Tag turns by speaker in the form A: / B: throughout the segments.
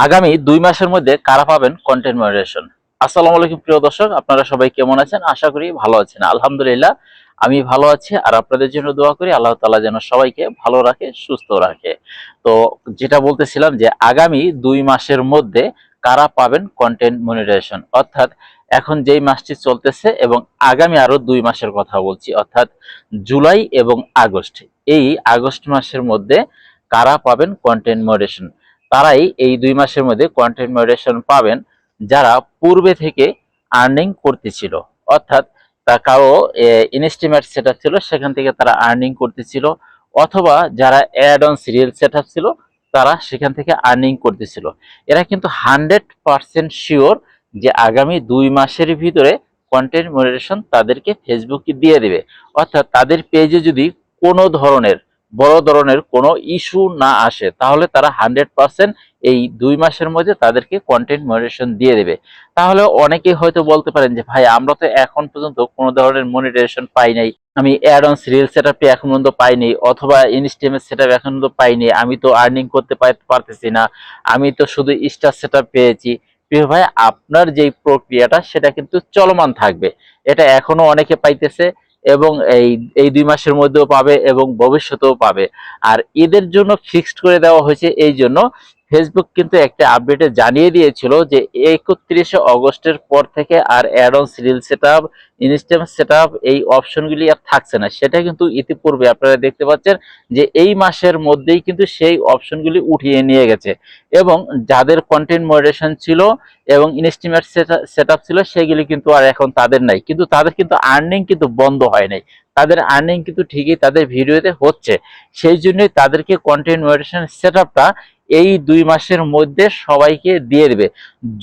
A: আগামী 2 মাসের মধ্যে কারা পাবেন কন্টেন্ট মনিটাইজেশন। আসসালামু আলাইকুম প্রিয় দর্শক, আপনারা সবাই কেমন আছেন? আশা করি ভালো আছেন। আলহামদুলিল্লাহ আমি ভালো আছি, আর আপনাদের জন্য দোয়া করি আল্লাহ তাআলা যেন সবাইকে ভালো রাখে, সুস্থ রাখে। তো যেটা বলতেছিলাম যে আগামী 2 মাসের মধ্যে কারা পাবেন কন্টেন্ট মনিটাইজেশন, অর্থাৎ এখন যেই মাসটি চলতেছে এবং আগামী আরো 2 মাসের কথা বলছি, অর্থাৎ জুলাই এবং আগস্ট। এই আগস্ট মাসের মধ্যে কারা পাবেন কন্টেন্ট মনিটাইজেশন? তারাই এই 2 মাসের মধ্যে কন্টেন্ট মনিটাইজেশন পাবেন যারা পূর্বে থেকে আর্নিং করতেছিল, অর্থাৎ তা কারো ইনস্টিমেট সেটআপ ছিল, সেখান থেকে তারা আর্নিং করতেছিল, অথবা যারা অ্যাড অন সিরিয়াল সেটআপ ছিল তারা সেখান থেকে আর্নিং করতেছিল। এরা কিন্তু 100% শিওর যে আগামী 2 মাসের ভিতরে কন্টেন্ট মনিটাইজেশন তাদেরকে ফেসবুকে দিয়ে দিবে। অর্থাৎ তাদের পেজে যদি কোনো ধরনের বড় ধরনের কোনো ইস্যু না আসে তাহলে তারা 100% এই 2 মাসের মধ্যে তাদেরকে কন্টেন্ট মনিটাইজেশন দিয়ে দেবে। তাহলে অনেকেই হয়তো বলতে পারেন যে ভাই আমরা তো এখন পর্যন্ত কোনো ধরনের মনিটাইজেশন পাই নাই, আমি অ্যাড অন সিরিয়াল সেটআপটি এখন পর্যন্ত পাইনি, অথবা ইনস্টিমেট সেটআপ এখন পর্যন্ত পাইনি, আমি তো আর্নিং করতে পারতেছি না, আমি তো শুধু স্টার সেটআপ পেয়েছি। প্রিয় ভাই, আপনার যেই প্রক্রিয়াটা সেটা কিন্তু চলমান থাকবে। এটা এখনো অনেকে পাইতেছে এবং এই 2 মাসের মধ্যেও পাবে এবং ভবিষ্যতেও পাবে। আর এদের জন্য ফিক্সড করে দেওয়া হয়েছে, এই জন্য ফেসবুক কিন্তু একটা আপডেটে জানিয়ে দিয়েছিল যে 31শে অগস্টের পর থেকে আর add on serial setup, instant setup এই অপশনগুলি আর থাকছে না। সেটা কিন্তু ইতিপূর্বে আপনারা দেখতে পাচ্ছেন যে এই মাসের মধ্যেই কিন্তু সেই অপশনগুলি উঠিয়ে নিয়ে গেছে, এবং যাদের কন্টেন্ট মডারেশন ছিল এবং ইনস্টিমেট সেটআপ ছিল সেগুলি কিন্তু আর এখন তাদের নাই, কিন্তু তাদের কিন্তু আর্নিং কিন্তু বন্ধ হয় নাই, তাদের আর্নিং কিন্তু ঠিকই তাদের ভিডিওতে হচ্ছে। সেই জন্যই তাদেরকে কন্টেন্ট মডারেশন সেটআপটা এই 2 মাসের মধ্যে সবাইকে দিয়ে দেবে।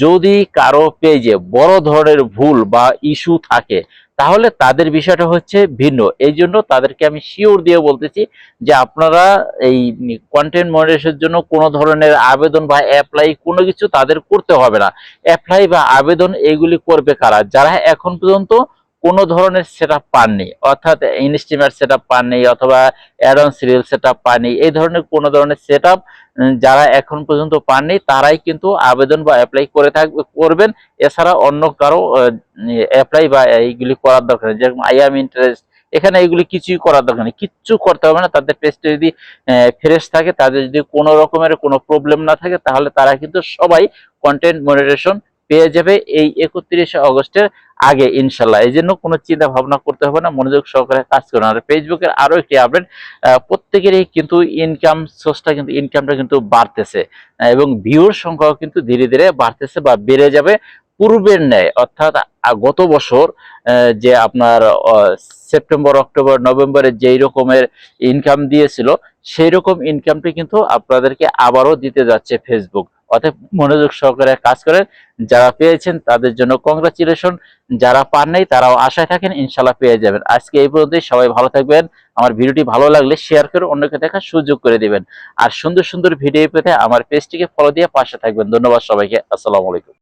A: যদি কারো পেজে বড় ধরনের ভুল বা ইস্যু থাকে তাহলে তাদের বিষয়টা হচ্ছে ভিন্ন। এই জন্য তাদেরকে আমি শিওর দিয়ে বলতেছি যে আপনারা এই কন্টেন্ট মনিটাইজেশনের জন্য কোনো ধরনের আবেদন বা অ্যাপ্লাই কোনো কিছু তাদের করতে হবে না। অ্যাপ্লাই বা আবেদন এগুলি করবে কারা? যারা এখন পর্যন্ত কোনো ধরনের সেটআপ পাননি, অর্থাৎ ইনস্টিমেট সেটআপ পাননি অথবা অ্যাড অন সিরিয়াল সেটআপ পাননি, এই ধরনের কোনো ধরনের সেটআপ যারা এখন পর্যন্ত পাননি তারাই কিন্তু আবেদন বা অ্যাপ্লাই করবেন। এছাড়া অন্য কারো অ্যাপ্লাই বা এইগুলি করার দরকার নেই। যেরকম আই এম ইন্টারেস্ট, এখানে এগুলি কিছুই করার দরকার নেই, কিচ্ছু করতে হবে না। তাদের পেজটা যদি ফ্রেশ থাকে, তাদের যদি কোনো রকমের কোনো প্রবলেম না থাকে, তাহলে তারা কিন্তু সবাই কন্টেন্ট মনিটাইজেশন পেয়ে যাবে এই 31শে অগস্টের আগে ইনশাল্লাহ। এই জন্য কোনো চিন্তা ভাবনা করতে হবে না, মনোযোগ সহকারে কাজ করুন। আর ফেসবুকের আরো একটি আপডেট, প্রত্যেকেরই কিন্তু ইনকাম সোর্সটা কিন্তু ইনকামটা কিন্তু বাড়তেছে, এবং ভিউর সংখ্যাও কিন্তু ধীরে ধীরে বাড়তেছে বা বেড়ে যাবে পূর্বের ন্যায়। অর্থাৎ গত বছর যে আপনার সেপ্টেম্বর, অক্টোবর, নভেম্বরে যেই রকমের ইনকাম দিয়েছিল সেই রকম ইনকামটি কিন্তু আপনাদেরকে আবারও দিতে যাচ্ছে ফেসবুক। অতএব মনোযোগ সহকারে কাজ করেন। যারা পেয়েছেন তাদের জন্য কংগ্রাচুলেশন, যারা পান নাই তারাও আশায় থাকেন ইনশাল্লাহ পেয়ে যাবেন। আজকে এই পর্যন্তই, সবাই ভালো থাকবেন। আমার ভিডিওটি ভালো লাগলে শেয়ার করে অন্যকে দেখার সুযোগ করে দিবেন। আর সুন্দর সুন্দর ভিডিও পেতে আমার পেজটিকে ফলো দিয়ে পাশে থাকবেন। ধন্যবাদ সবাইকে। আসসালামু আলাইকুম।